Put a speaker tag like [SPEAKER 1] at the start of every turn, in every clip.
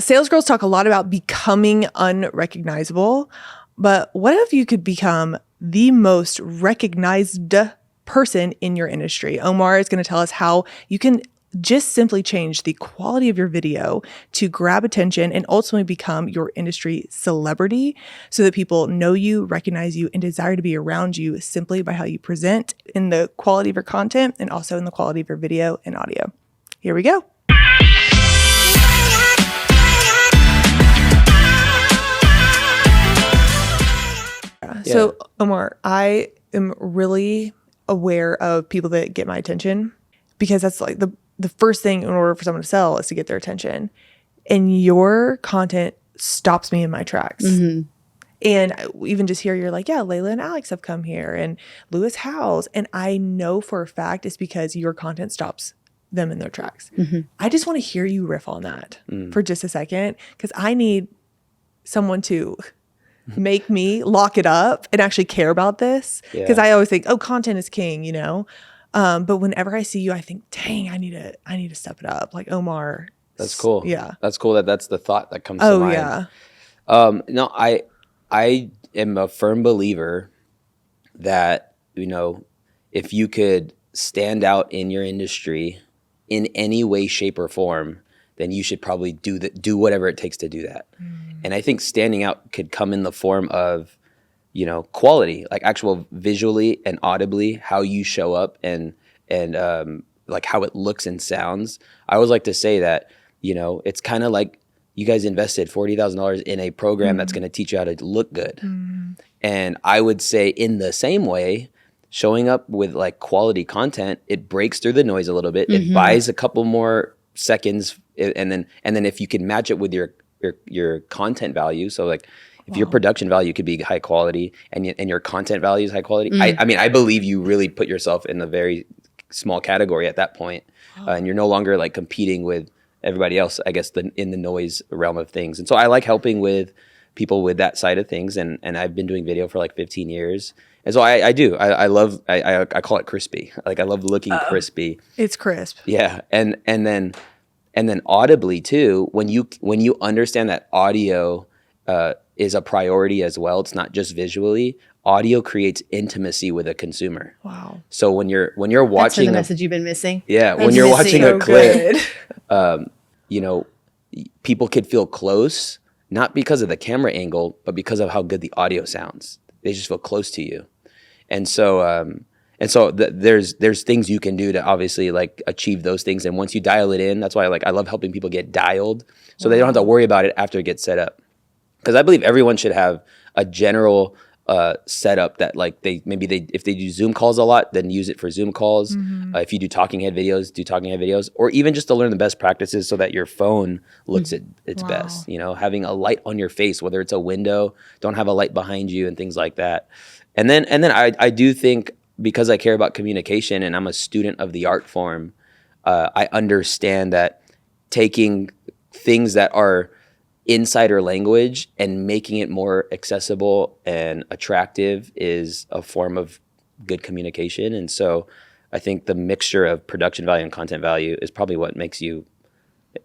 [SPEAKER 1] Sales girls talk a lot about becoming unrecognizable, but what if you could become the most recognized person in your industry? Omar is going to tell us how you can just simply change the quality of your video to grab attention and ultimately become your industry celebrity so that people know you, recognize you, and desire to be around you simply by how you present in the quality of your content and also in the quality of your video and audio. Here we go.
[SPEAKER 2] Yeah.
[SPEAKER 1] So, Omar, I am really aware of people that get my attention because that's like the first thing in order for someone to sell is to get their attention. And your content stops me in my tracks.
[SPEAKER 3] Mm-hmm.
[SPEAKER 1] And even just here, you're like, yeah, Layla and Alex have come here and Lewis Howes. And I know for a fact it's because your content stops them in their tracks.
[SPEAKER 3] Mm-hmm.
[SPEAKER 1] I just want to hear you riff on that for just a second because I need someone to make me lock it up and actually care about this. Because I always think, oh, content is king, you know? But whenever I see you, I think, dang, I need to step it up. Like Omar.
[SPEAKER 2] That's cool.
[SPEAKER 1] Yeah.
[SPEAKER 2] That's cool that's the thought that comes to mind.
[SPEAKER 1] Yeah.
[SPEAKER 2] No, I am a firm believer that, you know, if you could stand out in your industry in any way, shape, or form, then you should probably do whatever it takes to do that. And I think standing out could come in the form of, you know, quality, like actual visually and audibly, how you show up and like how it looks and sounds. I always like to say that, you know, it's kind of like you guys invested $40,000 in a program that's going to teach you how to look good. And I would say in the same way, showing up with like quality content, it breaks through the noise a little bit. It buys a couple more seconds. And then if you can match it with your content value. So like if your production value could be high quality and your content value is high quality, I mean, I believe you really put yourself in a very small category at that point. And you're no longer like competing with everybody else, I guess, in the noise realm of things. And so I like helping with people with that side of things. And I've been doing video for like 15 years. And so I do. I love, I call it crispy. Like I love looking crispy.
[SPEAKER 1] It's crisp.
[SPEAKER 2] Yeah. And then audibly too, when you understand that audio is a priority as well, it's not just visually. Audio creates intimacy with a consumer.
[SPEAKER 1] Wow.
[SPEAKER 2] So when you're watching
[SPEAKER 3] the message you've been missing.
[SPEAKER 2] Yeah, when you're watching a clip,
[SPEAKER 1] Good.
[SPEAKER 2] you know, people could feel close, not because of the camera angle, but because of how good the audio sounds. They just feel close to you. And so there's things you can do to obviously like achieve those things. And once you dial it in, that's why I love helping people get dialed so they don't have to worry about it after it gets set up. Because I believe everyone should have a general setup that like if they do Zoom calls a lot, then use it for Zoom calls. If you do talking head videos, do talking head videos, or even just to learn the best practices so that your phone looks at its best. You know, having a light on your face, whether it's a window, don't have a light behind you and things like that. And then I do think, because I care about communication and I'm a student of the art form, I understand that taking things that are insider language and making it more accessible and attractive is a form of good communication. And so I think the mixture of production value and content value is probably what makes you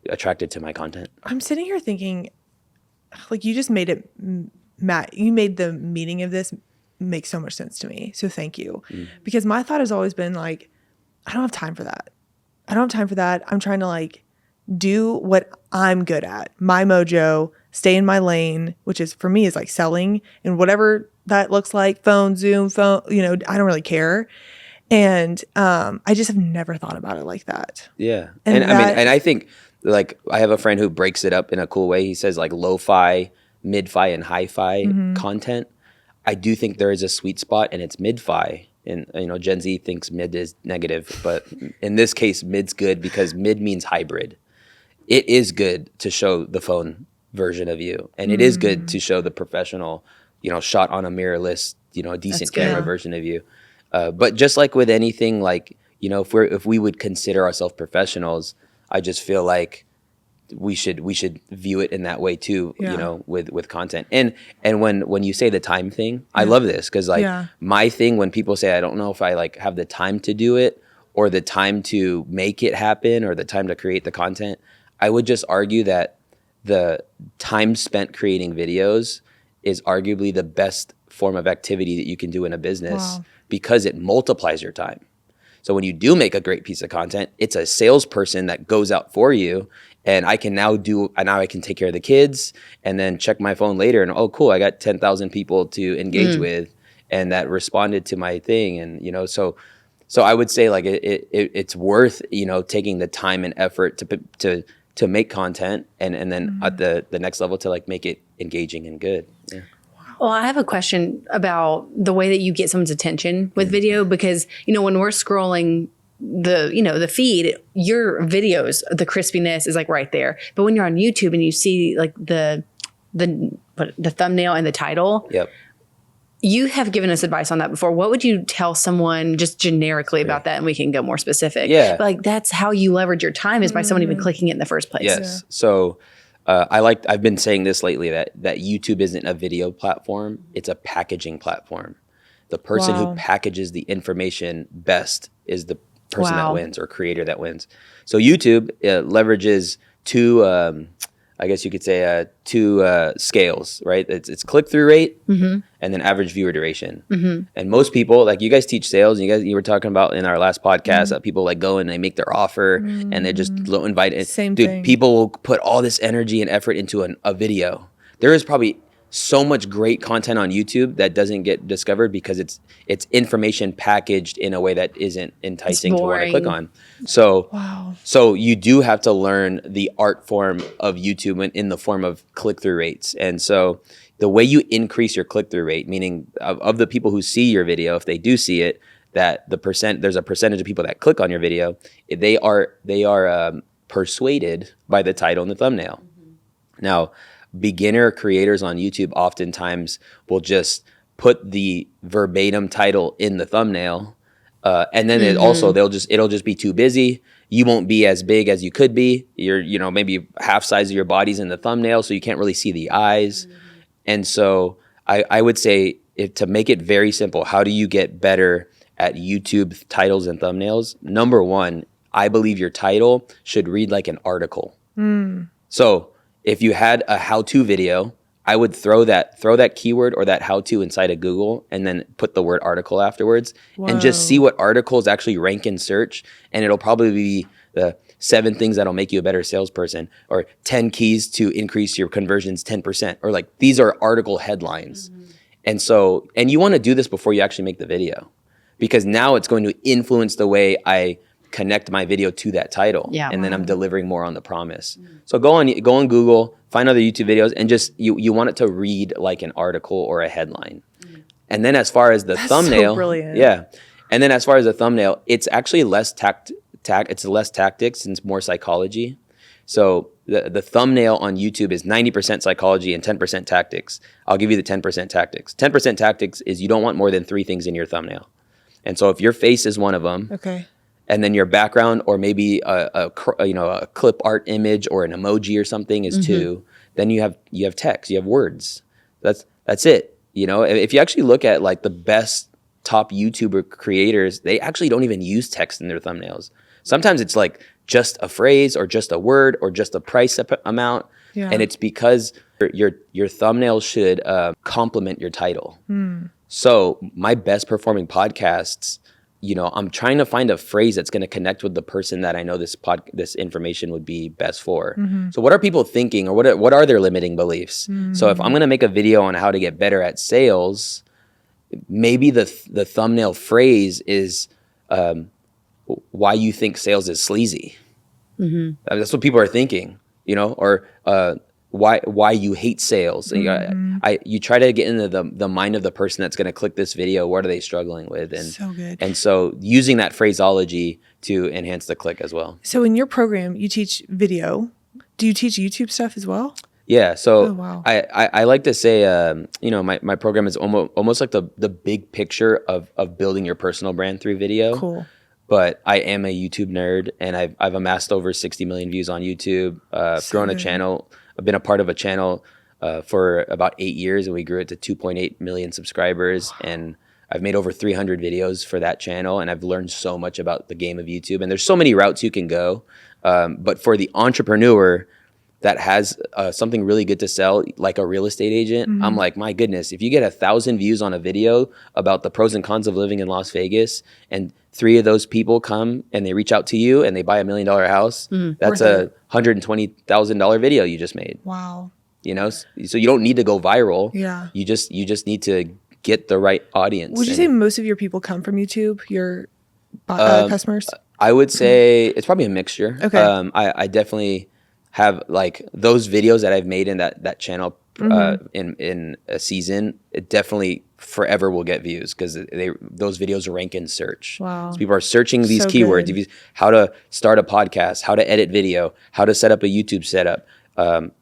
[SPEAKER 2] attracted to my content.
[SPEAKER 1] I'm sitting here thinking, like, you just made it, Matt, you made the meaning of this make so much sense to me. So thank you. Because my thought has always been like, I don't have time for that. I'm trying to like do what I'm good at, my mojo, stay in my lane, which is for me is like selling and whatever that looks like, Zoom, you know, I don't really care. And I just have never thought about it like that.
[SPEAKER 2] Yeah. And I think like I have a friend who breaks it up in a cool way. He says like lo-fi, mid-fi, and hi-fi content. I do think there is a sweet spot and it's mid-fi. And, you know, Gen Z thinks mid is negative, but in this case, mid's good because mid means hybrid. It is good to show the phone version of you. And it is good to show the professional, you know, shot on a mirrorless, you know, a decent camera version of you. But just like with anything, like, you know, if we would consider ourselves professionals, I just feel like we should view it in that way too, you know, with content. And when you say the time thing, I love this because like my thing, when people say, I don't know if I like have the time to do it or the time to make it happen or the time to create the content, I would just argue that the time spent creating videos is arguably the best form of activity that you can do in a business because it multiplies your time. So when you do make a great piece of content, it's a salesperson that goes out for you, and I can now I can take care of the kids and then check my phone later and, oh, cool, I got 10,000 people to engage with and that responded to my thing. And, you know, so I would say like it's worth, you know, taking the time and effort to make content and then at the next level to like make it engaging and good. Yeah.
[SPEAKER 3] Well, I have a question about the way that you get someone's attention with video, because, you know, when we're scrolling the feed, your videos, the crispiness is like right there. But when you're on YouTube and you see like the thumbnail and the title,
[SPEAKER 2] Yep.
[SPEAKER 3] You have given us advice on that before. What would you tell someone just generically about that? And we can go more specific.
[SPEAKER 2] Yeah.
[SPEAKER 3] But like that's how you leverage your time, is by someone even clicking it in the first place.
[SPEAKER 2] Yes. Yeah. So I've been saying this lately that YouTube isn't a video platform. It's a packaging platform. The person who packages the information best is the person that wins, or creator that wins. So YouTube leverages two, I guess you could say two scales, right? It's click-through rate and then average viewer duration. And most people, like you guys teach sales, and you were talking about in our last podcast that people like go and they make their offer and they just invite it.
[SPEAKER 1] Same thing.
[SPEAKER 2] People will put all this energy and effort into a video. There is probably so much great content on YouTube that doesn't get discovered because it's information packaged in a way that isn't enticing to want to click on. So you do have to learn the art form of YouTube in the form of click-through rates. And so the way you increase your click-through rate, meaning of the people who see your video, if they do see it, that there's a percentage of people that click on your video, they are persuaded by the title and the thumbnail. Now, beginner creators on YouTube oftentimes will just put the verbatim title in the thumbnail, and then it'll just be too busy. You won't be as big as you could be. You're maybe half size of your body's in the thumbnail, so you can't really see the eyes. And so I would say, to make it very simple, how do you get better at YouTube titles and thumbnails? Number one, I believe your title should read like an article. So if you had a how-to video, I would throw that keyword or that how-to inside of Google and then put the word article afterwards and just see what articles actually rank in search. And it'll probably be the 7 things that'll make you a better salesperson, or 10 keys to increase your conversions 10%, or like these are article headlines. And you want to do this before you actually make the video, because now it's going to influence the way I connect my video to that title, and then I'm delivering more on the promise. So go on Google, find other YouTube videos, and just you want it to read like an article or a headline. And then as far as the thumbnail,
[SPEAKER 1] so brilliant.
[SPEAKER 2] And then as far as the thumbnail, it's actually less it's less tactics and it's more psychology. So the thumbnail on YouTube is 90% psychology and 10% tactics. I'll give you the 10% tactics. 10% tactics is you don't want more than 3 things in your thumbnail. And so if your face is one of them, and then your background, or maybe a clip art image or an emoji or something is 2. Then you have text, you have words. That's it. You know, if you actually look at like the best top YouTuber creators, they actually don't even use text in their thumbnails. Sometimes it's like just a phrase or just a word or just a price amount, and it's because your thumbnail should complement your title. So my best performing podcasts, I'm trying to find a phrase that's going to connect with the person that I know this information would be best for. So what are people thinking, or what are their limiting beliefs? So if I'm going to make a video on how to get better at sales, maybe the thumbnail phrase is why you think sales is sleazy. That's what people are thinking, or why you hate sales. You try to get into the mind of the person that's going to click this video. What are they struggling with? And
[SPEAKER 1] so good.
[SPEAKER 2] And so using that phraseology to enhance the click as well.
[SPEAKER 1] So in your program, you teach video. Do you teach YouTube stuff as well?
[SPEAKER 2] Yeah. So I like to say, my program is almost like the big picture of building your personal brand through video.
[SPEAKER 1] Cool.
[SPEAKER 2] But I am a YouTube nerd, and I've amassed over 60 million views on YouTube. Grown a channel. I've been a part of a channel for about 8 years, and we grew it to 2.8 million subscribers. And I've made over 300 videos for that channel, and I've learned so much about the game of YouTube. And there's so many routes you can go. But for the entrepreneur that has something really good to sell, like a real estate agent, I'm like, my goodness, if you get 1,000 views on a video about the pros and cons of living in Las Vegas, and 3 of those people come and they reach out to you and they buy $1 million house, that's a $120,000 video you just made.
[SPEAKER 1] Wow.
[SPEAKER 2] You know, so you don't need to go viral.
[SPEAKER 1] Yeah.
[SPEAKER 2] You just need to get the right audience.
[SPEAKER 1] Would you say most of your people come from YouTube, your customers?
[SPEAKER 2] I would say it's probably a mixture.
[SPEAKER 1] Okay.
[SPEAKER 2] I definitely have like those videos that I've made in that channel in a season. It definitely forever will get views because those videos rank in search.
[SPEAKER 1] Wow.
[SPEAKER 2] So people are searching these
[SPEAKER 1] So
[SPEAKER 2] keywords.
[SPEAKER 1] good.
[SPEAKER 2] If you, how to start a podcast, how to edit video, how to set up a YouTube setup.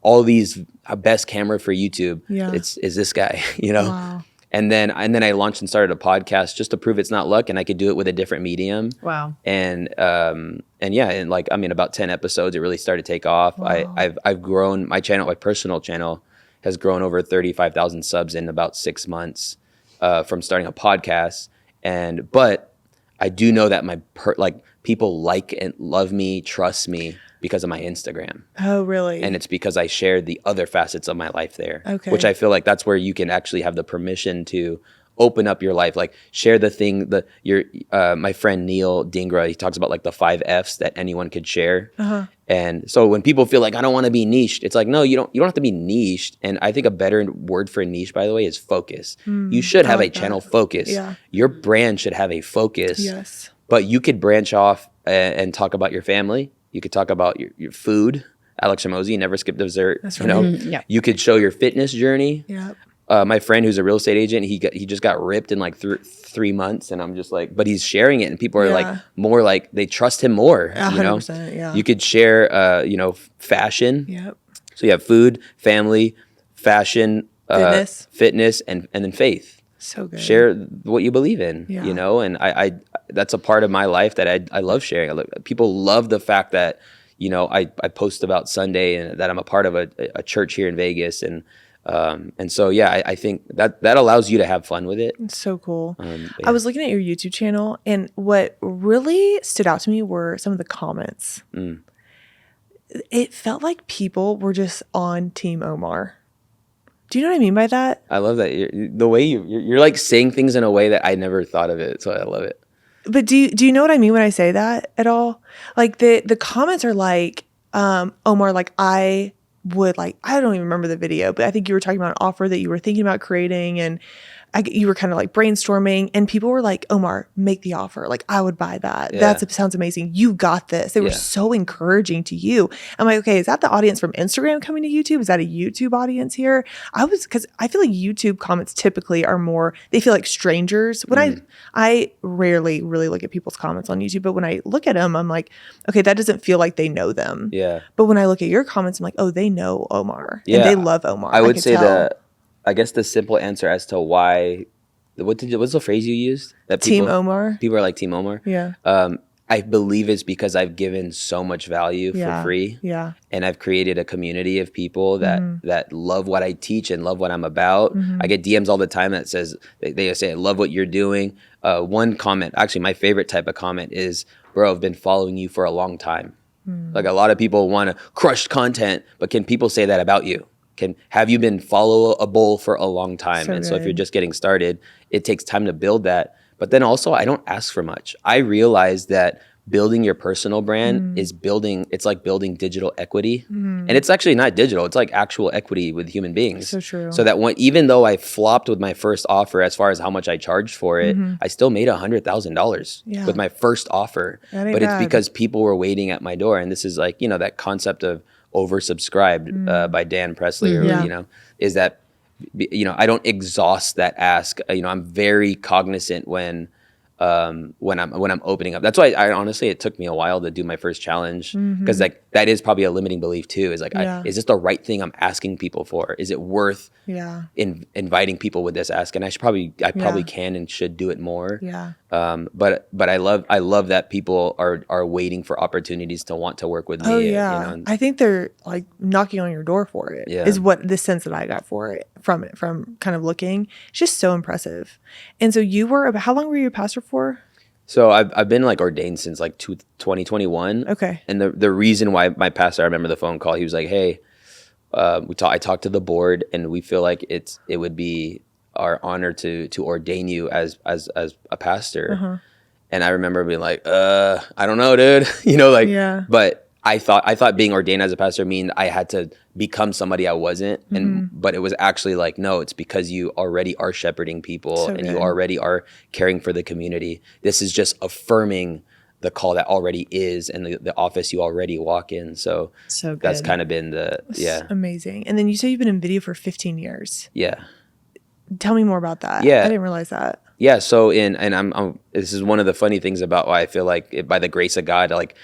[SPEAKER 2] All these best camera for YouTube.
[SPEAKER 1] Yeah.
[SPEAKER 2] Is this guy, you know?
[SPEAKER 1] Wow.
[SPEAKER 2] And then I launched and started a podcast just to prove it's not luck, and I could do it with a different medium.
[SPEAKER 3] Wow.
[SPEAKER 2] And like, I mean, about 10 episodes, it really started to take off.
[SPEAKER 1] Wow.
[SPEAKER 2] I've grown my channel, my personal channel has grown over 35,000 subs in about 6 months from starting a podcast. But I do know that people like and love me, trust me because of my Instagram.
[SPEAKER 1] Oh, really?
[SPEAKER 2] And it's because I shared the other facets of my life there.
[SPEAKER 1] Okay.
[SPEAKER 2] Which I feel like that's where you can actually have the permission to open up your life, like share the thing that my friend Neil Dingra, he talks about like the 5 F's that anyone could share. And so when people feel like I don't want to be niched, it's like, no, you don't have to be niched. And I think a better word for niche, by the way, is focus. You should have a channel focus.
[SPEAKER 1] Yeah.
[SPEAKER 2] Your brand should have a focus.
[SPEAKER 1] Yes.
[SPEAKER 2] But you could branch off and talk about your family. You could talk about your food. Alex Hormozy, never skip dessert.
[SPEAKER 1] That's
[SPEAKER 2] You
[SPEAKER 1] right.
[SPEAKER 2] know,
[SPEAKER 3] Yeah.
[SPEAKER 2] you could show your fitness journey.
[SPEAKER 1] Yep.
[SPEAKER 2] My friend who's a real estate agent, he just got ripped in like 3 months, and I'm just like, but he's sharing it, and people are like more like they trust him more.
[SPEAKER 1] 100%, yeah.
[SPEAKER 2] You could share, fashion.
[SPEAKER 1] Yep.
[SPEAKER 2] So you have food, family, fashion, fitness, and then faith.
[SPEAKER 1] So good.
[SPEAKER 2] Share what you believe in,
[SPEAKER 1] Yeah.
[SPEAKER 2] and I that's a part of my life that I love sharing. People love the fact that, I post about Sunday and that I'm a part of a church here in Vegas. And so, yeah, I think that allows you to have fun with it.
[SPEAKER 1] It's so cool.
[SPEAKER 2] Yeah.
[SPEAKER 1] I was looking at your YouTube channel, and what really stood out to me were some of the comments. It felt like people were just on Team Omar. Do you know what I mean by that?
[SPEAKER 2] I love that. The way you're like saying things in a way that I never thought of it. So I love it.
[SPEAKER 1] But do you know what I mean when I say that at all? Like the comments are like, Omar, like I don't even remember the video, but I think you were talking about an offer that you were thinking about creating, and you were kind of like brainstorming, and people were like, Omar, make the offer. Like, I would buy that.
[SPEAKER 2] Yeah.
[SPEAKER 1] That sounds amazing. You got this. They were so encouraging to you. I'm like, okay, is that the audience from Instagram coming to YouTube? Is that a YouTube audience here? Because I feel like YouTube comments typically are more, they feel like strangers. When I rarely really look at people's comments on YouTube, but when I look at them, I'm like, okay, that doesn't feel like they know them.
[SPEAKER 2] Yeah.
[SPEAKER 1] But when I look at your comments, I'm like, oh, they know Omar.
[SPEAKER 2] Yeah.
[SPEAKER 1] And they love Omar.
[SPEAKER 2] I would
[SPEAKER 1] can
[SPEAKER 2] say
[SPEAKER 1] tell.
[SPEAKER 2] I guess the simple answer as to why, what's the phrase you used? That
[SPEAKER 1] Team Omar.
[SPEAKER 2] People are like Team Omar.
[SPEAKER 1] Yeah.
[SPEAKER 2] I believe it's because I've given so much value for free.
[SPEAKER 1] Yeah.
[SPEAKER 2] And I've created a community of people that love what I teach and love what I'm about. I get DMs all the time that says, they say, I love what you're doing. One comment, actually my favorite type of comment is, bro, I've been following you for a long time. Like a lot of people want to crush content, but can people say that about you? Have you been followable for a long time? So if you're just getting started, it takes time to build that. But then also, I don't ask for much. I realize that building your personal brand it's like building digital equity. And it's actually not digital, it's like actual equity with human beings.
[SPEAKER 1] So true.
[SPEAKER 2] So that even though I flopped with my first offer as far as how much I charged for it, I still made $100,000 with my first offer.
[SPEAKER 1] That ain't
[SPEAKER 2] But
[SPEAKER 1] bad.
[SPEAKER 2] it's because people were waiting at my door. And this is like, that concept of oversubscribed by Dan Presley, is that, I don't exhaust that ask. I'm very cognizant when I'm opening up. That's why I honestly, it took me a while to do my first challenge, because like that is probably a limiting belief too. Is like, is this the right thing I'm asking people for? Is it worth inviting people with this ask? And I probably can and should do it more.
[SPEAKER 1] Yeah.
[SPEAKER 2] But I love that people are waiting for opportunities to want to work with me.
[SPEAKER 1] Oh yeah. I think they're like knocking on your door for it.
[SPEAKER 2] Yeah.
[SPEAKER 1] Is what the sense that I got from kind of looking. It's just so impressive. And so how long were you a pastor for?
[SPEAKER 2] So I've been like ordained since like 2021.
[SPEAKER 1] Okay.
[SPEAKER 2] And the reason why my pastor, I remember the phone call, he was like, hey, I talked to the board, and we feel like it would be our honor to ordain you as a pastor. And I remember being like, I don't know, dude. Like,
[SPEAKER 1] Yeah.
[SPEAKER 2] but I thought being ordained as a pastor mean I had to become somebody I wasn't. But it was actually like, no, it's because you already are shepherding people,
[SPEAKER 1] So
[SPEAKER 2] and you
[SPEAKER 1] good.
[SPEAKER 2] already are caring for the community. This is just affirming the call that already is, and the office you already walk in. So that's
[SPEAKER 3] good.
[SPEAKER 2] kind of been yeah.
[SPEAKER 1] Amazing. And then you say you've been in video for 15 years.
[SPEAKER 2] Yeah.
[SPEAKER 1] Tell me more about that.
[SPEAKER 2] Yeah.
[SPEAKER 1] I didn't realize that.
[SPEAKER 2] Yeah. So I'm this is one of the funny things about why I feel like by the grace of God, like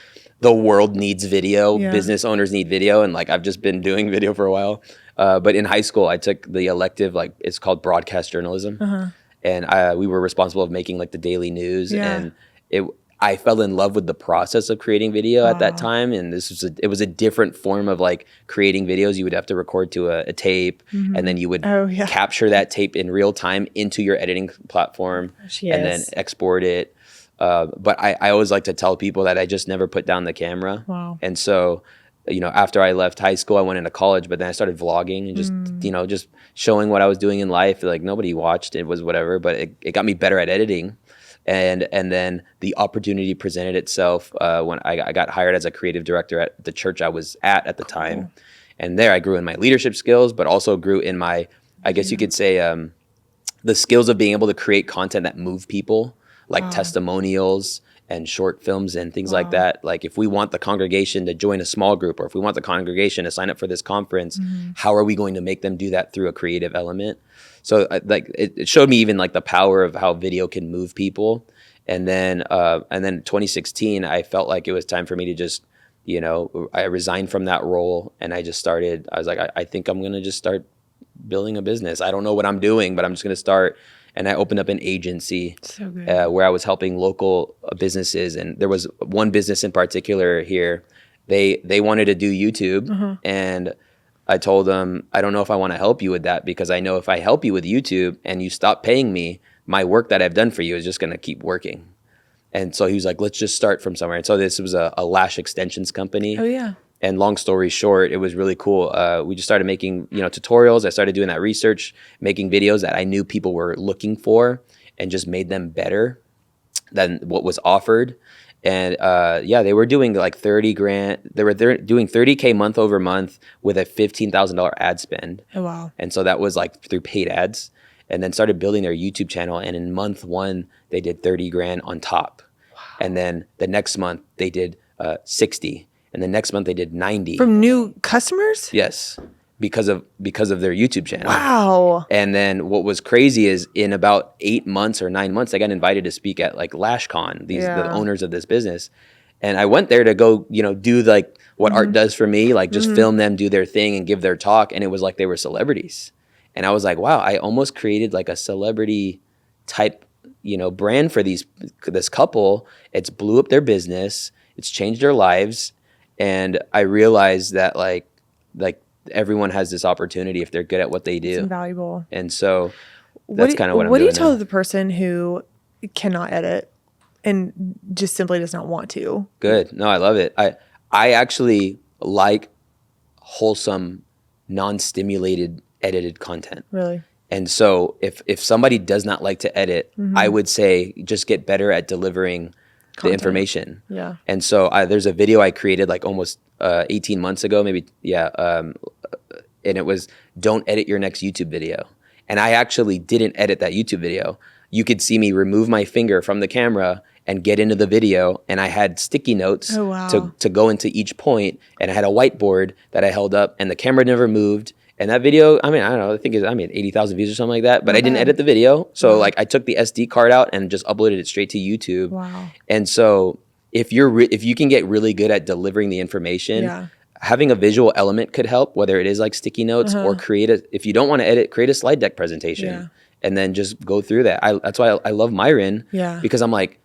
[SPEAKER 2] the world needs video,
[SPEAKER 1] Yeah.
[SPEAKER 2] business owners need video. And like, I've just been doing video for a while. But in high school, I took the elective, like it's called broadcast journalism. And we were responsible of making like the daily news.
[SPEAKER 1] Yeah.
[SPEAKER 2] And I fell in love with the process of creating video at that time. And it was a different form of like creating videos. You would have to record to a tape, and then you would capture that tape in real time into your editing platform, and then export it. But I always like to tell people that I just never put down the camera.
[SPEAKER 1] Wow.
[SPEAKER 2] And so, after I left high school, I went into college, but then I started vlogging and just showing what I was doing in life. Like nobody watched, it was whatever, but it got me better at editing. And then the opportunity presented itself when I got hired as a creative director at the church I was at the time. And there I grew in my leadership skills, but also grew in my, I guess you could say, the skills of being able to create content that move people, like testimonials and short films and things like that. Like if we want the congregation to join a small group, or if we want the congregation to sign up for this conference, how are we going to make them do that through a creative element? So like it showed me even like the power of how video can move people. And then 2016, I felt like it was time for me to just, I resigned from that role, and I was like, I think I'm going to just start building a business. I don't know what I'm doing, but I'm just going to start. And I opened up an agency where I was helping local businesses. And there was one business in particular here. They wanted to do YouTube, and I told them, I don't know if I want to help you with that, because I know if I help you with YouTube and you stop paying me, my work that I've done for you is just going to keep working. And so he was like, let's just start from somewhere. And so this was a lash extensions company.
[SPEAKER 1] Oh, yeah.
[SPEAKER 2] And long story short, it was really cool. We just started making, tutorials. I started doing that research, making videos that I knew people were looking for, and just made them better than what was offered. And they were doing like 30 grand. They were doing 30K month over month with a $15,000 ad spend.
[SPEAKER 1] Oh, wow.
[SPEAKER 2] And so that was like through paid ads, and then started building their YouTube channel. And in month one, they did 30 grand on top. Wow. And then the next month they did 60. And the next month they did 90.
[SPEAKER 1] From new customers?
[SPEAKER 2] Yes. Because of their YouTube channel.
[SPEAKER 1] Wow.
[SPEAKER 2] And then what was crazy is in about 8 months or 9 months, I got invited to speak at like LashCon, the owners of this business. And I went there to go, do like what art does for me, like just film them do their thing and give their talk. And it was like they were celebrities. And I was like, wow, I almost created like a celebrity type, brand for this couple. It's blew up their business. It's changed their lives. And I realized that like everyone has this opportunity if they're good at what they do.
[SPEAKER 1] It's invaluable.
[SPEAKER 2] And so that's kind of what I'm doing.
[SPEAKER 1] What do you tell
[SPEAKER 2] now.
[SPEAKER 1] the person who cannot edit and just simply does not want to?
[SPEAKER 2] Good. No, I love it. I actually like wholesome, non-stimulated, edited content.
[SPEAKER 1] Really?
[SPEAKER 2] And so if somebody does not like to edit, I would say just get better at delivering the information.
[SPEAKER 1] Yeah.
[SPEAKER 2] And so there's a video I created like almost 18 months ago, maybe. Yeah. And it was, don't edit your next YouTube video. And I actually didn't edit that YouTube video. You could see me remove my finger from the camera and get into the video. And I had sticky notes to go into each point. And I had a whiteboard that I held up, and the camera never moved. And that video, I don't know, I think 80,000 views or something like that, but I didn't edit the video. So like I took the SD card out and just uploaded it straight to YouTube.
[SPEAKER 1] Wow.
[SPEAKER 2] And so if you can get really good at delivering the information, having a visual element could help, whether it is like sticky notes or if you don't want to edit, create a slide deck presentation and then just go through that. That's why I love Myron, because I'm like,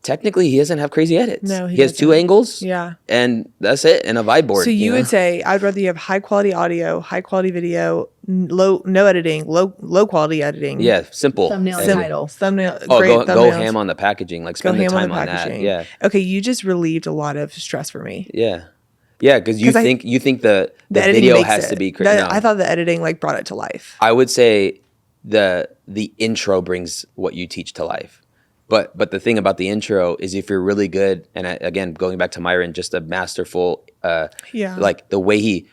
[SPEAKER 2] technically he doesn't have crazy edits.
[SPEAKER 1] No,
[SPEAKER 2] he has 2 angles.
[SPEAKER 1] Yeah.
[SPEAKER 2] And that's it. And a vibe board.
[SPEAKER 1] So you would say, I'd rather you have high quality audio, high quality video, no editing, low quality editing.
[SPEAKER 2] Yeah. Simple.
[SPEAKER 3] Thumbnail and title.
[SPEAKER 2] Go ham on the packaging. Like spend the time on that. Yeah.
[SPEAKER 1] Okay. You just relieved a lot of stress for me.
[SPEAKER 2] Yeah. Yeah, because you think the
[SPEAKER 1] editing
[SPEAKER 2] video
[SPEAKER 1] makes
[SPEAKER 2] has
[SPEAKER 1] it.
[SPEAKER 2] to be
[SPEAKER 1] That-
[SPEAKER 2] no.
[SPEAKER 1] I thought the editing like brought it to life.
[SPEAKER 2] I would say the intro brings what you teach to life. But the thing about the intro is if you're really good, and again, going back to Myron, just a masterful, like the way he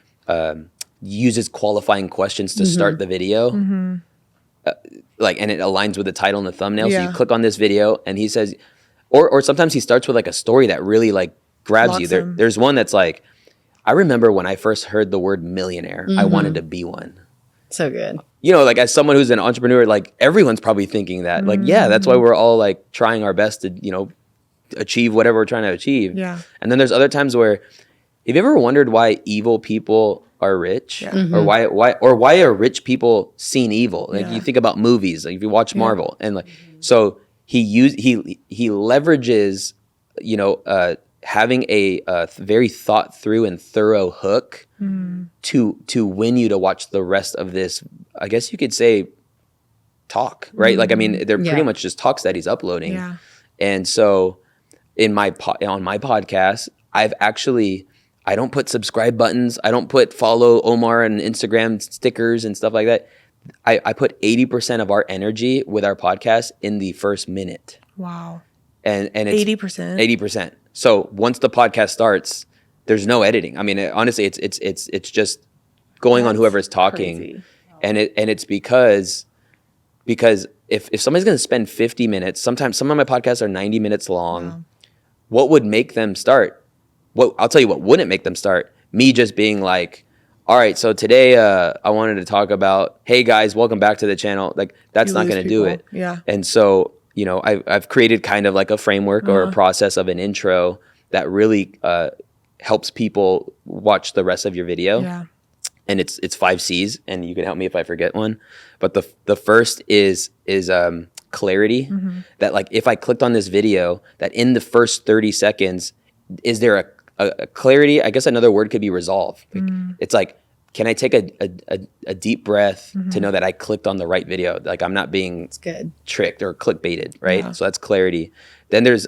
[SPEAKER 2] uses qualifying questions to start the video, like, and it aligns with the title and the thumbnail. So you click on this video and he says, or sometimes he starts with like a story that really like grabs you. There's one that's like, I remember when I first heard the word millionaire, I wanted to be one.
[SPEAKER 3] So good.
[SPEAKER 2] You know, like as someone who's an entrepreneur, like everyone's probably thinking that. Like, yeah, that's why we're all like trying our best to, you know, achieve whatever we're trying to achieve.
[SPEAKER 1] Yeah.
[SPEAKER 2] And then there's other times where, have you ever wondered why evil people are rich? Or why are rich people seen evil? Like you think about movies, like if you watch Marvel, and like so he leverages, you know, having a very thought through and thorough hook to win you to watch the rest of this, I guess you could say, talk, right? Like, I mean, they're pretty much just talks that he's uploading.
[SPEAKER 1] Yeah.
[SPEAKER 2] And so on my podcast, I don't put subscribe buttons. I don't put follow Omar and Instagram stickers and stuff like that. I put 80% of our energy with our podcast in the first minute.
[SPEAKER 1] Wow.
[SPEAKER 2] And it's
[SPEAKER 1] 80%.
[SPEAKER 2] 80%. So once the podcast starts, there's no editing. I mean, honestly, it's just going on whoever's talking.
[SPEAKER 1] Crazy.
[SPEAKER 2] And it's because if somebody's going to spend 50 minutes, sometimes some of my podcasts are 90 minutes long. Wow. What would make them start? I'll tell you what wouldn't make them start. Me just being like, all right, so today I wanted to talk about, hey guys, welcome back to the channel. Like that's not going to do it.
[SPEAKER 1] Yeah.
[SPEAKER 2] And so, you know, I've created kind of like a framework or a process of an intro that really helps people watch the rest of your video.
[SPEAKER 1] Yeah.
[SPEAKER 2] And it's 5 C's, and you can help me if I forget one. But the first is clarity. That like if I clicked on this video, that in the first 30 seconds, is there a clarity? I guess another word could be resolve. Like, it's like, can I take a deep breath to know that I clicked on the right video? Like I'm not being tricked or clickbaited, right? Yeah. So that's clarity. Then there's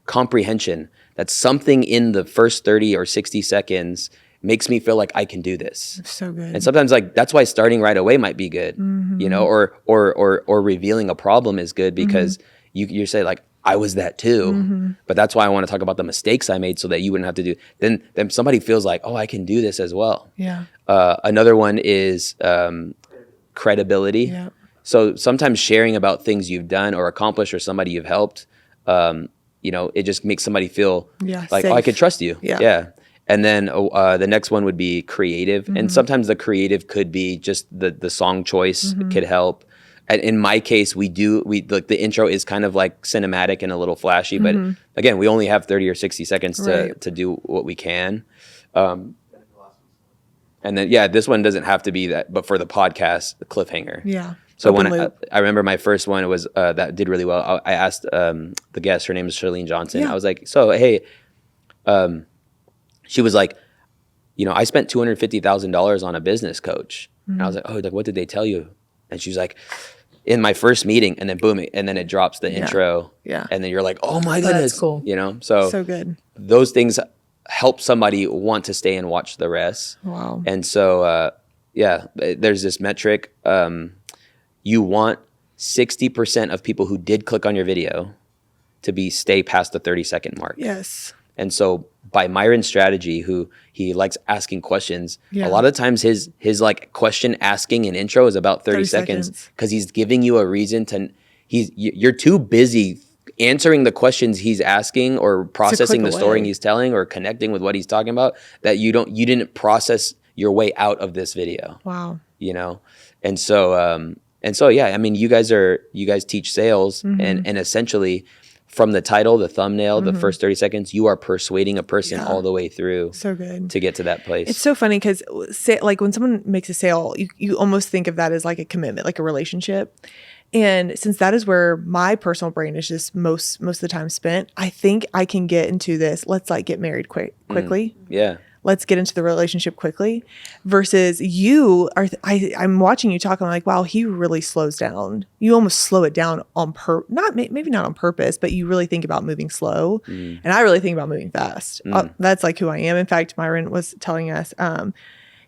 [SPEAKER 2] comprehension. That's something in the first 30 or 60 seconds makes me feel like I can do this.
[SPEAKER 1] So good.
[SPEAKER 2] And sometimes like that's why starting right away might be good, you know, or revealing a problem is good because you say like, I was that too, but that's why I want to talk about the mistakes I made so that you wouldn't have to do. Then somebody feels like, oh, I can do this as well.
[SPEAKER 1] Yeah.
[SPEAKER 2] Another one is credibility.
[SPEAKER 1] Yeah.
[SPEAKER 2] So sometimes sharing about things you've done or accomplished or somebody you've helped, you know, it just makes somebody feel like,
[SPEAKER 1] safe.
[SPEAKER 2] oh, I could trust you.
[SPEAKER 1] Yeah.
[SPEAKER 2] Yeah. And then the next one would be creative. And sometimes the creative could be just the song choice could help. And in my case, the intro is kind of like cinematic and a little flashy, but again, we only have 30 or 60 seconds to do what we can. And then, this one doesn't have to be that, but for the podcast, the cliffhanger.
[SPEAKER 1] Yeah.
[SPEAKER 2] So when I remember my first one, it was that did really well. I asked the guest, her name is Charlene Johnson. I was like, so, hey, she was like, you know, I spent $250,000 on a business coach. And I was like, oh, like, what did they tell you? And she's like, in my first meeting, and then boom, and then it drops the intro. Yeah. And then you're like, oh my goodness.
[SPEAKER 3] That's cool.
[SPEAKER 2] You know, so
[SPEAKER 1] good.
[SPEAKER 2] Those things help somebody want to stay and watch the rest.
[SPEAKER 1] Wow.
[SPEAKER 2] And so, there's this metric. You want 60% of people who did click on your video to stay past the 30-second mark.
[SPEAKER 1] Yes.
[SPEAKER 2] And so by Myron's strategy, who he likes asking questions, a lot of times his like question asking and intro is about 30 seconds because he's giving you a reason you're too busy answering the questions he's asking or processing the story he's telling or connecting with what he's talking about that you didn't process your way out of this video.
[SPEAKER 1] Wow.
[SPEAKER 2] You know? And so I mean, you guys teach sales and essentially from the title, the thumbnail, the first 30 seconds, you are persuading a person all the way through.
[SPEAKER 1] So good.
[SPEAKER 2] To get to that place.
[SPEAKER 1] It's so funny because like when someone makes a sale, you almost think of that as like a commitment, like a relationship. And since that is where my personal brain is just most of the time spent, I think I can get into this, let's like get married quickly.
[SPEAKER 2] Yeah.
[SPEAKER 1] let's get into the relationship quickly, versus you are, I'm watching you talk, I'm like, wow, he really slows down. You almost slow it down on maybe not on purpose, but you really think about moving slow. And I really think about moving fast. That's like who I am. In fact, Myron was telling us,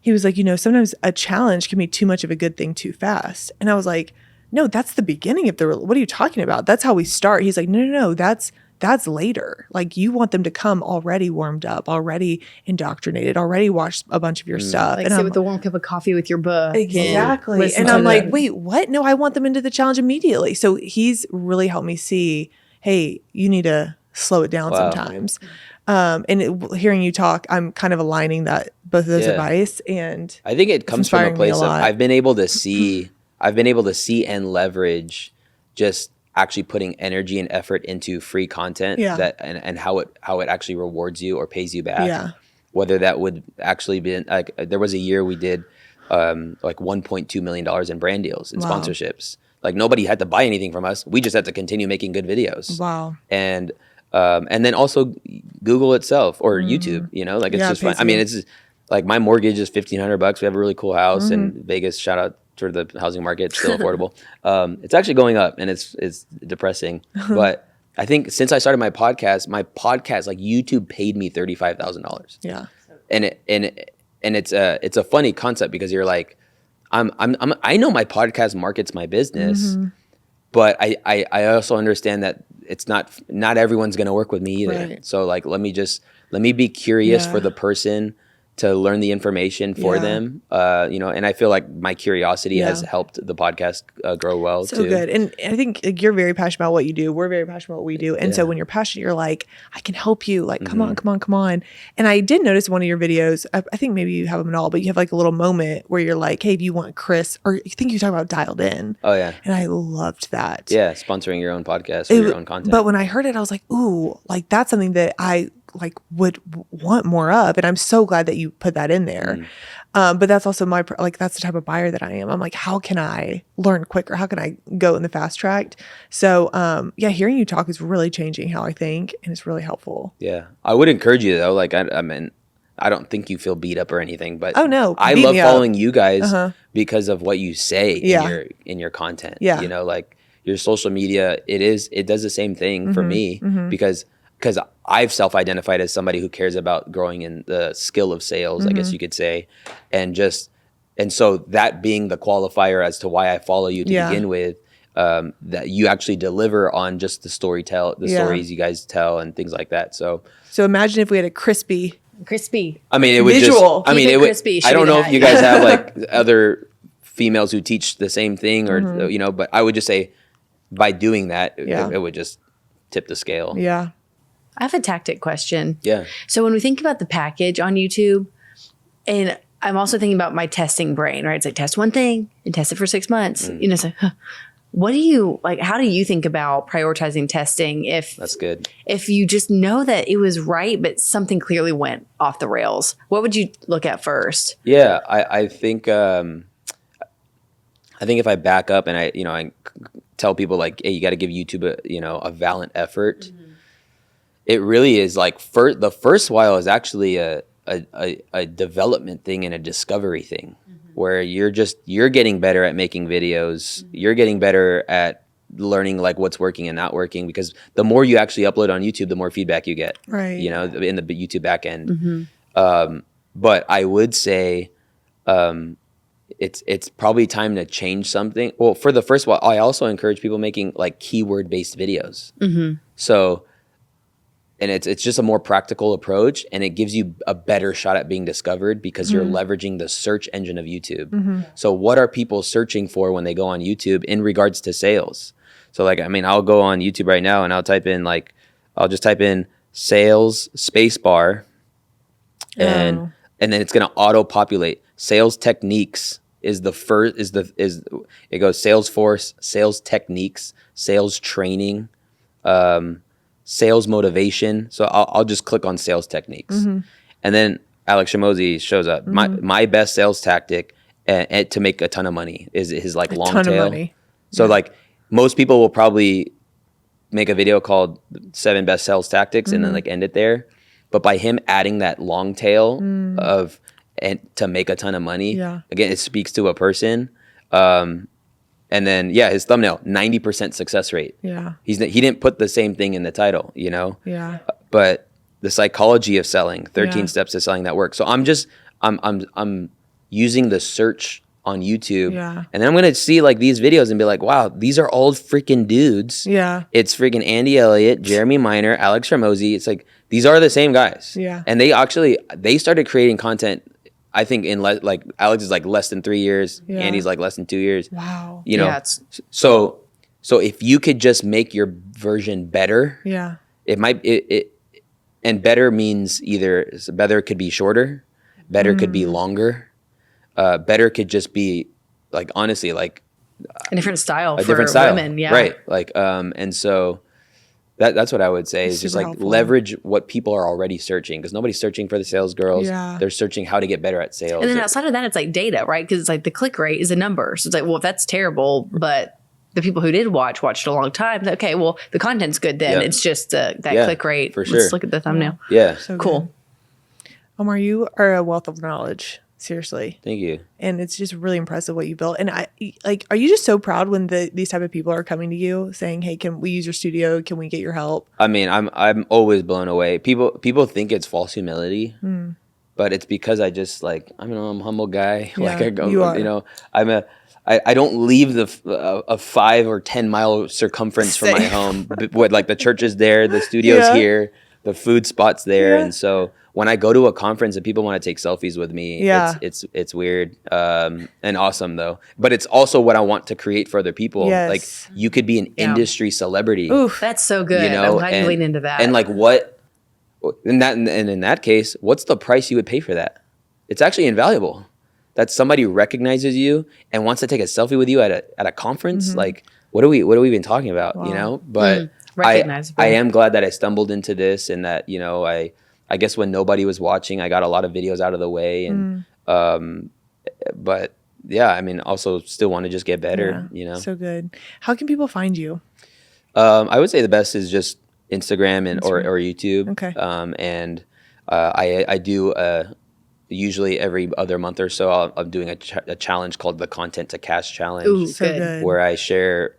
[SPEAKER 1] he was like, sometimes a challenge can be too much of a good thing too fast. And I was like, no, that's the beginning of what are you talking about? That's how we start. He's like, no, that's later. Like, you want them to come already warmed up, already indoctrinated, already watched a bunch of your stuff.
[SPEAKER 3] Like,
[SPEAKER 1] and
[SPEAKER 3] sit with a warm cup of coffee with your book.
[SPEAKER 1] Exactly. And I'm like, wait, what? No, I want them into the challenge immediately. So he's really helped me see, hey, you need to slow it down sometimes. Hearing you talk, I'm kind of aligning both of those advice. And
[SPEAKER 2] I think it comes from a place of I've been able to see and leverage just actually putting energy and effort into free content and how it actually rewards you or pays you back.
[SPEAKER 1] Yeah.
[SPEAKER 2] Whether that would actually be like, there was a year we did like $1.2 million in brand deals and sponsorships. Like, nobody had to buy anything from us. We just had to continue making good videos.
[SPEAKER 1] Wow.
[SPEAKER 2] And then also Google itself or YouTube, like, it's just fun. I mean, it's like, my mortgage is $1,500. We have a really cool house in Vegas. Shout out to the housing market. It's still affordable. It's actually going up, and it's depressing. But I think since I started my podcast, like, YouTube paid me $35,000.
[SPEAKER 1] Yeah.
[SPEAKER 2] And it's a funny concept, because you're like, I know my podcast markets my business, but I also understand that it's not everyone's going to work with me either. Right. So, like, let me be curious for the person to learn the information for them, and I feel like my curiosity has helped the podcast grow well too.
[SPEAKER 1] So good. And I think, like, you're very passionate about what you do. We're very passionate about what we do. And so when you're passionate, you're like, I can help you. Like, come on. And I did notice one of your videos, I think maybe you have them at all, but you have like a little moment where you're like, hey, do you want Chris? Or I think you talk about Dialed In.
[SPEAKER 2] Oh, yeah.
[SPEAKER 1] And I loved that.
[SPEAKER 2] Yeah, sponsoring your own podcast or your own content.
[SPEAKER 1] But when I heard it, I was like, ooh, like, that's something that I like would want more of, and I'm so glad that you put that in there. But that's also that's the type of buyer that I am. I'm like, how can I learn quicker? How can I go in the fast track? So hearing you talk is really changing how I think, and it's really helpful.
[SPEAKER 2] Yeah, I would encourage you though. Like, I mean, I don't think you feel beat up or anything, but
[SPEAKER 1] oh no,
[SPEAKER 2] I love following you guys because of what you say in your content.
[SPEAKER 1] Yeah,
[SPEAKER 2] like, your social media, it does the same thing for me, because I've self-identified as somebody who cares about growing in the skill of sales, I guess you could say. And so that being the qualifier as to why I follow you to begin with, that you actually deliver on just the stories you guys tell and things like that. So
[SPEAKER 1] imagine if we had a crispy.
[SPEAKER 2] I mean, it would
[SPEAKER 1] visual.
[SPEAKER 3] Crispy.
[SPEAKER 2] I don't know if you guys have like other females who teach the same thing or, but I would just say by doing that, it would just tip the scale.
[SPEAKER 1] Yeah.
[SPEAKER 3] I have a tactic question.
[SPEAKER 2] Yeah.
[SPEAKER 3] So when we think about the package on YouTube, and I'm also thinking about my testing brain, right? It's like, test one thing and test it for 6 months. It's like, what do you like? How do you think about prioritizing testing?
[SPEAKER 2] That's good.
[SPEAKER 3] If you just know that it was right, but something clearly went off the rails, what would you look at first?
[SPEAKER 2] Yeah, I think if I back up and I tell people, like, hey, you got to give YouTube a valiant effort. It really is like the first while is actually a development thing and a discovery thing, where you're getting better at making videos. You're getting better at learning like what's working and not working, because the more you actually upload on YouTube, the more feedback you get,
[SPEAKER 1] right?
[SPEAKER 2] In the YouTube back end. But I would say it's probably time to change something. Well, for the first while, I also encourage people making like keyword based videos. So. And it's just a more practical approach, and it gives you a better shot at being discovered because you're leveraging the search engine of YouTube. So what are people searching for when they go on YouTube in regards to sales? So like, I mean, I'll go on YouTube right now and I'll just type in sales spacebar, and then it's gonna auto populate. Sales techniques is the first. It goes Salesforce, sales techniques, sales training. Sales motivation. So I'll just click on sales techniques, and then Alex Shamozy shows up. My best sales tactic and to make a ton of money is his like long tail. So like most people will probably make a video called 7 best sales tactics and then like end it there. But by him adding that long tail of and to make a ton of money, again, it speaks to a person. And then his thumbnail, 90% success rate.
[SPEAKER 1] Yeah.
[SPEAKER 2] He didn't put the same thing in the title, you know.
[SPEAKER 1] Yeah.
[SPEAKER 2] But the psychology of selling, 13 steps to selling that work. So I'm using the search on YouTube, and then I'm gonna see like these videos and be like, wow, these are all freaking dudes.
[SPEAKER 1] Yeah.
[SPEAKER 2] It's freaking Andy Elliott, Jeremy Miner, Alex Ramosi. It's like these are the same guys.
[SPEAKER 1] Yeah.
[SPEAKER 2] And they started creating content. I think in like Alex is like less than 3 years.
[SPEAKER 1] Yeah.
[SPEAKER 2] Andy's like less than 2 years.
[SPEAKER 1] Wow.
[SPEAKER 2] You know. So if you could just make your version better.
[SPEAKER 1] Yeah.
[SPEAKER 2] It might and better means either better could be shorter, better could be longer. Better could just be like, honestly, like
[SPEAKER 3] a different style
[SPEAKER 2] for
[SPEAKER 3] different style. Women. Yeah.
[SPEAKER 2] Right. Like, and so that's what I would say is just like helpful. Leverage what people are already searching, because nobody's searching for the sales girls. Yeah. They're searching how to get better at sales.
[SPEAKER 3] And then outside of that, it's like data, right? Because it's like the click rate is a number. So it's like, well, if that's terrible, but the people who did watched a long time. Okay, well, the content's good then. It's just that click rate.
[SPEAKER 2] For sure.
[SPEAKER 3] Let's look at the thumbnail.
[SPEAKER 2] Yeah.
[SPEAKER 1] So
[SPEAKER 3] cool.
[SPEAKER 1] Good. Omar, you are a wealth of knowledge. Seriously.
[SPEAKER 2] Thank you.
[SPEAKER 1] And it's just really impressive what you built. And are you just so proud when these type of people are coming to you saying, hey, can we use your studio? Can we get your help?
[SPEAKER 2] I mean, I'm always blown away. People think it's false humility, but it's because I just like, I'm a humble guy.
[SPEAKER 1] Yeah,
[SPEAKER 2] like I go,
[SPEAKER 1] you are.
[SPEAKER 2] You know, I don't leave a 5 or 10 mile circumference from my home. What, like the church is there, the studio's here, the food spot's there, and so when I go to a conference and people want to take selfies with me, it's weird and awesome though. But it's also what I want to create for other people.
[SPEAKER 1] Yes.
[SPEAKER 2] Like you could be an industry celebrity.
[SPEAKER 3] Oof, that's so good.
[SPEAKER 2] You know?
[SPEAKER 3] I'm glad you lean into that.
[SPEAKER 2] And like in that case, what's the price you would pay for that? It's actually invaluable. That somebody recognizes you and wants to take a selfie with you at a conference. Like what are we even talking about? Wow. You know? But I am glad that I stumbled into this, and that, you know, I guess when nobody was watching, I got a lot of videos out of the way, and but yeah, I mean, also still want to just get better, you know.
[SPEAKER 1] So good. How can people find you?
[SPEAKER 2] I would say the best is just Instagram or YouTube.
[SPEAKER 1] Okay.
[SPEAKER 2] And I do usually every other month or so, I'm doing a challenge called the Content to Cash Challenge.
[SPEAKER 3] Ooh, so good.
[SPEAKER 2] Where I share,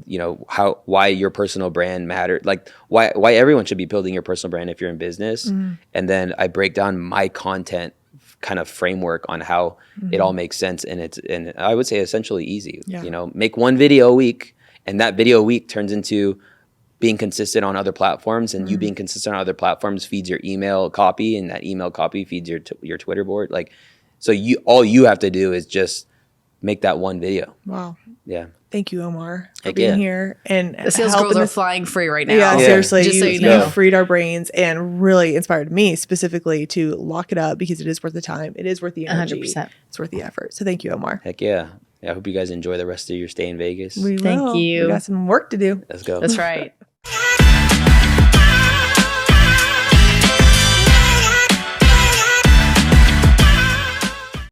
[SPEAKER 2] you know, why your personal brand mattered, like why everyone should be building your personal brand if you're in business. And then I break down my content kind of framework on how it all makes sense. And I would say essentially easy, you know, make one video a week, and that video a week turns into being consistent on other platforms, and you being consistent on other platforms feeds your email copy, and that email copy feeds your Twitter board. Like, so all you have to do is just make that one video.
[SPEAKER 1] Wow.
[SPEAKER 2] Yeah.
[SPEAKER 1] Thank you, Omar, for being here. And
[SPEAKER 3] the sales girls are flying free right now.
[SPEAKER 1] Yeah, seriously.
[SPEAKER 3] Just so you know.
[SPEAKER 1] You freed our brains and really inspired me specifically to lock it up, because it is worth the time. It is worth the energy.
[SPEAKER 3] 100%.
[SPEAKER 1] It's worth the effort. So thank you, Omar.
[SPEAKER 2] Heck yeah. I hope you guys enjoy the rest of your stay in Vegas.
[SPEAKER 1] We will.
[SPEAKER 3] Thank you.
[SPEAKER 1] We got some work to do.
[SPEAKER 2] Let's go.
[SPEAKER 3] That's right.